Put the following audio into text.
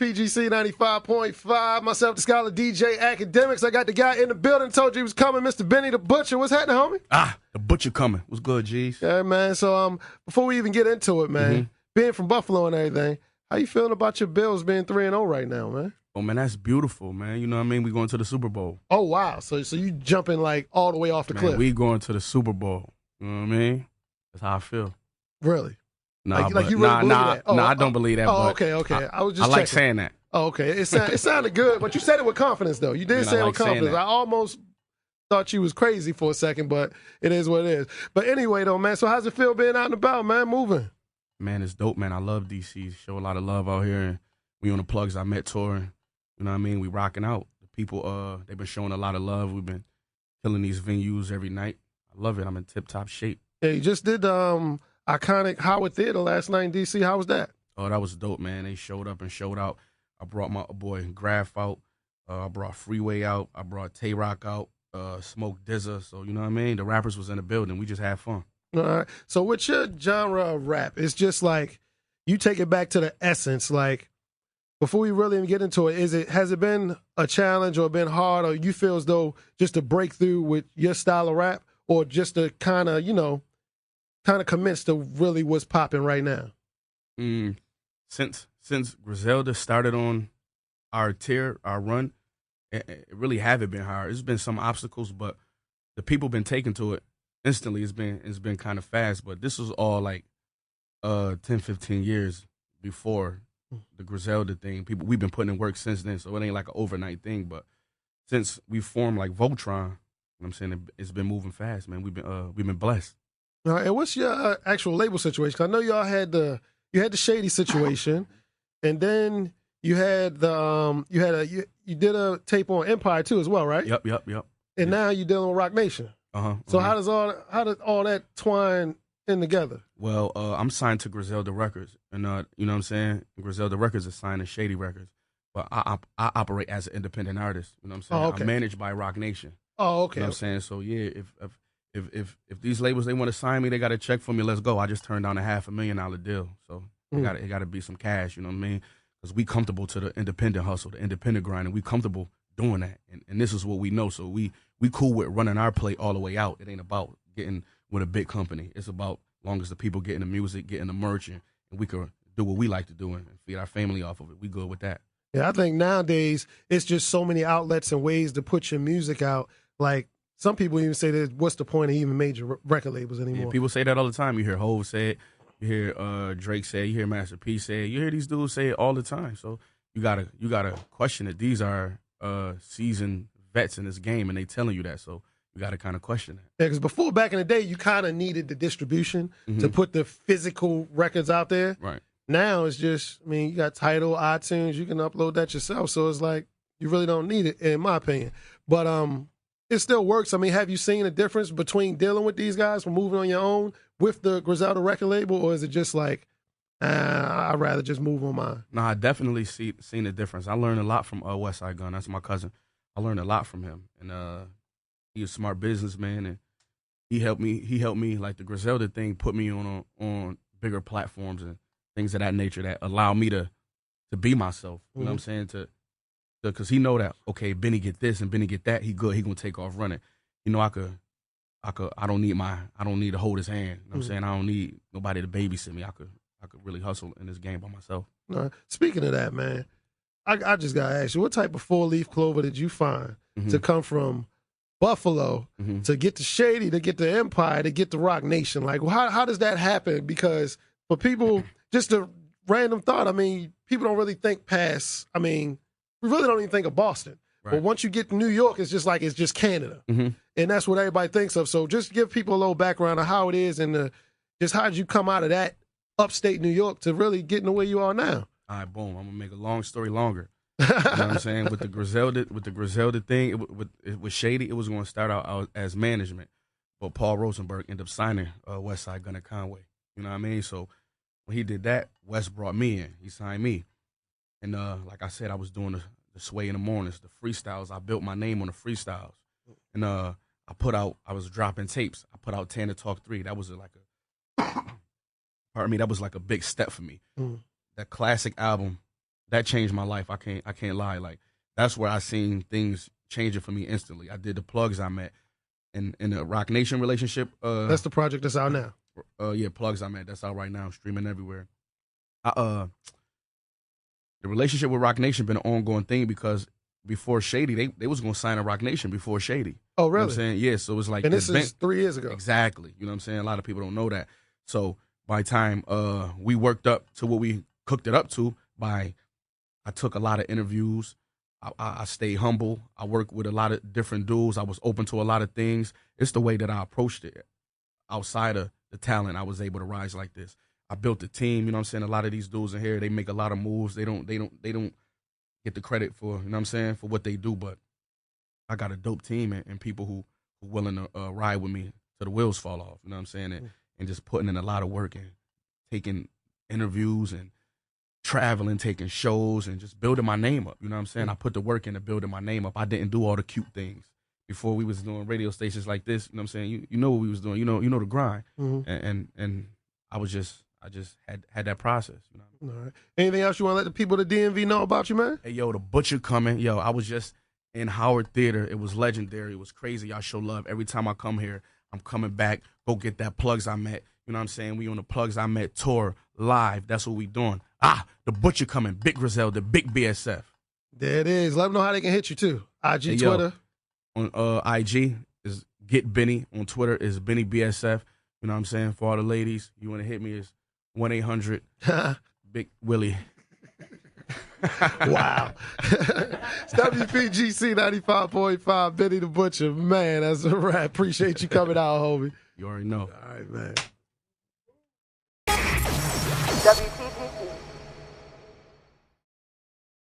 PGC 95.5. Myself, the scholar, DJ Academics. I got the guy in the building. Told you he was coming, Mr. Benny the Butcher. What's happening, homie? The Butcher coming. What's good, G's? Yeah, man. So before we even get into it, man, being from Buffalo and everything, how you feeling about your Bills being 3-0 right now, man? Oh, man, that's beautiful, man. You know what I mean? We going to the Super Bowl. Oh, wow. So you jumping like all the way off the cliff. We going to the Super Bowl. You know what I mean? That's how I feel. Really? Nah, like you really believe that? Oh, I don't believe that. Oh, but okay. I was just like checking. saying that. Oh, okay. It sounded good, but you said it with confidence, though. You did say it with confidence. I almost thought you was crazy for a second, but it is what it is. But anyway, though, man, so how's it feel being out and about, man, moving? Man, it's dope, man. I love DC. Show a lot of love out here. And we on the plugs. I met touring. You know what I mean? We rocking out. The people, they've been showing a lot of love. We've been killing these venues every night. I love it. I'm in tip-top shape. Yeah, you just did iconic Howard Theater last night in D.C. How was that? Oh, that was dope, man. They showed up and showed out. I brought my boy Graf out. I brought Freeway out. I brought Tay-Rock out. Smoke Dizza. So, you know what I mean? The rappers was in the building. We just had fun. All right. So with your genre of rap, it's just like you take it back to the essence. Like, before we really even get into it, has it been a challenge or been hard, or you feel as though just to break through with your style of rap, or just to kind of commence to really what's popping right now? Since Griselda started on our run, it really haven't been hard. It's been some obstacles, but the people been taken to it instantly. It's been kind of fast, but this was all like 10, 15 years before the Griselda thing. We've been putting in work since then, so it ain't like an overnight thing. But since we formed like Voltron, I'm saying it's been moving fast, man. We've been blessed. All right, and what's your actual label situation? 'Cause I know y'all had the Shady situation, and then you had you did a tape on Empire too as well, right? Yep. And now you're dealing with Rock Nation. So how does all that twine in together? Well, I'm signed to Griselda Records, and you know what I'm saying? Griselda Records is signed to Shady Records, but I operate as an independent artist. You know what I'm saying? Oh, okay. I'm managed by Rock Nation. Oh, okay. You know what I'm saying? So yeah, if these labels they want to sign me, they got to check for me. Let's go. I just turned down a $500,000 deal, so it got to be some cash. You know what I mean? Because we comfortable to the independent hustle, the independent grind, and we comfortable doing that. And this is what we know. So we cool with running our plate all the way out. It ain't about getting with a big company. It's about long as the people getting the music, getting the merch, and we can do what we like to do and feed our family off of it. We good with that. Yeah, I think nowadays it's just so many outlets and ways to put your music out. Like, some people even say that what's the point of even major record labels anymore? Yeah, people say that all the time. You hear Hov say it. You hear Drake say it. You hear Master P say it. You hear these dudes say it all the time. So you gotta question it. These are seasoned vets in this game, and they telling you that. So you got to kind of question that. Yeah, because before, back in the day, you kind of needed the distribution to put the physical records out there. Right. Now it's just, I mean, you got Tidal, iTunes, you can upload that yourself. So it's like, you really don't need it, in my opinion. But it still works. I mean, have you seen a difference between dealing with these guys from moving on your own with the Griselda record label, or is it just like, I'd rather just move on mine? No, I definitely seen a difference. I learned a lot from West Side Gun. That's my cousin. I learned a lot from him, and he's a smart businessman, and he helped me like the Griselda thing put me on bigger platforms and things of that nature that allow me to be myself. You know what I'm saying? Because he know that, okay, Benny get this and Benny get that, he good, he gonna take off running. You know, I don't need to hold his hand. You know what I'm saying? I don't need nobody to babysit me. I could really hustle in this game by myself. Speaking of that, man, I just gotta ask you, what type of 4-leaf clover did you find to come from Buffalo to get to Shady, to get to Empire, to get to Rock Nation? Like, how does that happen? Because for people, just a random thought, I mean, people don't really think past, I mean, we really don't even think of Boston. Right. But once you get to New York, it's just Canada. And that's what everybody thinks of. So just give people a little background of how it is and just how did you come out of that upstate New York to really getting to where you are now? All right, boom. I'm going to make a long story longer. You know what I'm saying? With the Griselda thing, with Shady, it was going to start out as management. But Paul Rosenberg ended up signing West Side Gun at Conway. You know what I mean? So when he did that, Wes brought me in. He signed me. And like I said, I was doing the sway in the mornings, the freestyles. I built my name on the freestyles. And I was dropping tapes. I put out Tana Talk 3. That was that was like a big step for me. That classic album that changed my life. I can't lie. Like, that's where I seen things changing for me instantly. I did the plugs I met in the Rock Nation relationship. That's the project that's out now. Yeah, plugs I met. That's out right now, streaming everywhere. The relationship with Rock Nation been an ongoing thing because before Shady, they was gonna sign a Rock Nation before Shady. Oh, really? You know what I'm saying? Yeah, so it was like, and this is 3 years ago. Exactly. You know what I'm saying? A lot of people don't know that. So by the time we worked up to what we cooked it up to, I took a lot of interviews. I stayed humble. I worked with a lot of different dudes. I was open to a lot of things. It's the way that I approached it. Outside of the talent, I was able to rise like this. I built a team. You know what I'm saying? A lot of these dudes in here, they make a lot of moves. They don't get the credit for, you know what I'm saying, for what they do. But I got a dope team and people who willing to ride with me till the wheels fall off. You know what I'm saying? And just putting in a lot of work and taking interviews and traveling, taking shows, and just building my name up. You know what I'm saying? I put the work into building my name up. I didn't do all the cute things. Before we was doing radio stations like this, you know what I'm saying? You know what we was doing. You know the grind. And I just had that process. You know? All right. Anything else you want to let the people of the DMV know about you, man? Hey, yo, the Butcher coming. Yo, I was just in Howard Theater. It was legendary. It was crazy. Y'all show love. Every time I come here, I'm coming back. Go get that Plugs I Met. You know what I'm saying? We on the Plugs I Met tour live. That's what we doing. The Butcher coming. Big Griselda, Big BSF. There it is. Let them know how they can hit you, too. IG, hey, Twitter. On IG is Get Benny. On Twitter is Benny BSF. You know what I'm saying? For all the ladies, you want to hit me is 1-800 Big Willie. Wow. It's WPGC 95.5, Benny the Butcher. Man, that's a wrap. Appreciate you coming out, homie. You already know. All right, man.